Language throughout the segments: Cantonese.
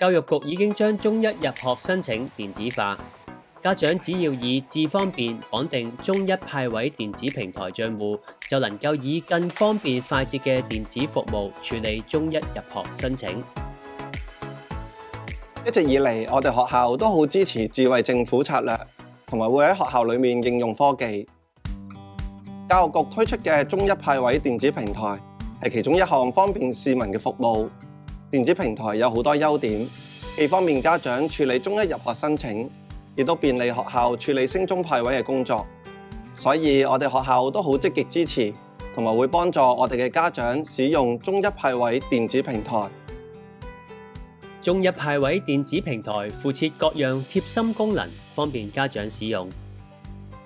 教育局已經將中一入學申請電子化，家長只要以智方便綁定中一派位電子平台賬戶，就能夠以更方便快捷嘅電子服務處理中一入學申請。一直以嚟，我哋學校都好支持智慧政府策略，同埋會喺學校裏面應用科技。教育局推出嘅中一派位電子平台係其中一項方便市民嘅服務。電子平台有好多優點，既方便家長處理中一入學申請，亦都便利學校處理升中派位嘅工作。所以我哋學校都好積極支持，同埋會幫助我哋嘅家長使用中一派位電子平台。中一派位電子平台附設各樣貼心功能，方便家長使用。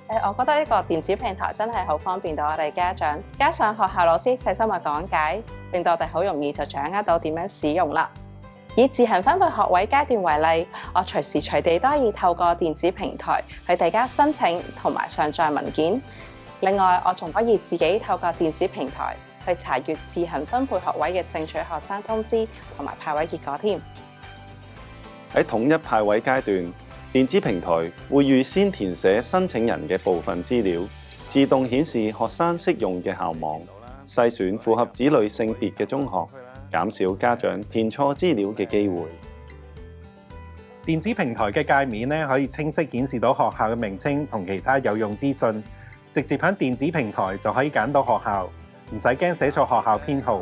我覺得呢個電子平台真係好方便到我哋家長，加上學校老師細心嘅講解，令到我哋好容易就掌握到點樣使用啦。以自行分配學位階段為例，我隨時隨地都可以透過電子平台去遞交申請同埋上載文件。另外，我仲可以自己透過電子平台去查閱自行分配學位嘅正取學生通知同埋派位結果添。喺統一派位階段，電子平台會預先填寫申請人嘅部分資料，自動顯示學生適用嘅校網，篩選符合子女性別嘅中學，減少家長填錯資料嘅機會。電子平台嘅界面可以清晰顯示到學校嘅名稱同其他有用資訊，直接喺電子平台就可以揀到學校，唔使驚寫錯學校編號。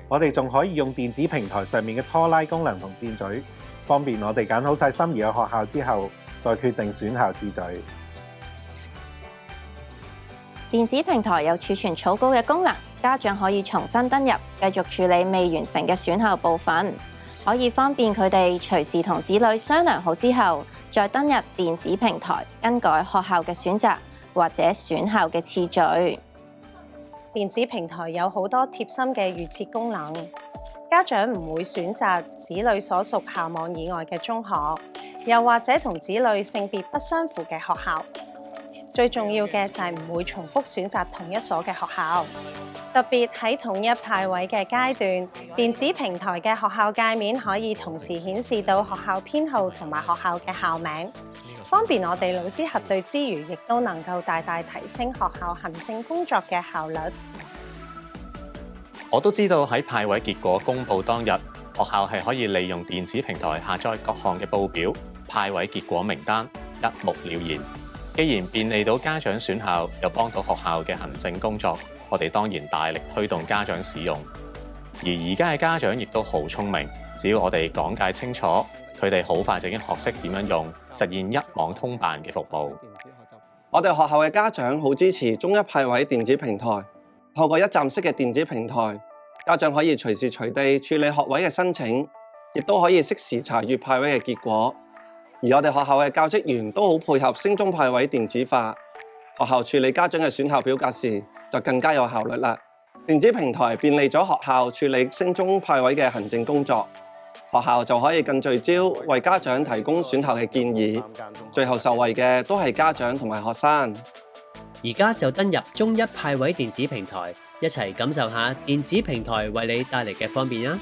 我哋仲可以用電子平台上面嘅拖拉功能同箭嘴，方便我哋揀好晒心儀嘅學校之後，再決定選校次序。電子平台有儲存草稿嘅功能，家長可以重新登入，繼續處理未完成嘅選校部分，可以方便佢哋隨時同子女商量好之後，再登入電子平台更改學校嘅選擇或者選校嘅次序。電子平台有好多貼心嘅預設功能，家長唔會選擇子女所屬校網以外嘅中學，又或者同子女性別不相符嘅學校。最重要嘅就係唔會重複選擇同一所嘅學校。特別喺統一派位嘅階段，電子平台嘅學校界面可以同時顯示到學校編號同埋學校嘅校名，方便我哋老師核對之餘，亦都能夠大大提升學校行政工作嘅效率。我都知道喺派位結果公佈當日，學校係可以利用電子平台下載各項嘅報表、派位結果名單，一目了然。既然便利到家長選校，又幫到學校嘅行政工作，我哋當然大力推動家長使用。而而家嘅家長亦都好聰明，只要我哋講解清楚，佢哋好快就已經學識點樣用，實現一網通辦嘅服務。我哋學校嘅家長好支持中一派位電子平台，透過一站式嘅電子平台，家長可以隨時隨地處理學位嘅申請，亦都可以適時查閱派位嘅結果。而我哋學校嘅教職員都好配合升中派位電子化，學校處理家長嘅選校表格時就更加有效率啦。電子平台便利咗學校處理升中派位嘅行政工作，學校就可以更聚焦為家長提供選校嘅建議，最後受惠嘅都係家長同埋學生。而家就登入中一派位電子平台，一齊感受下電子平台為你帶嚟嘅方便啊！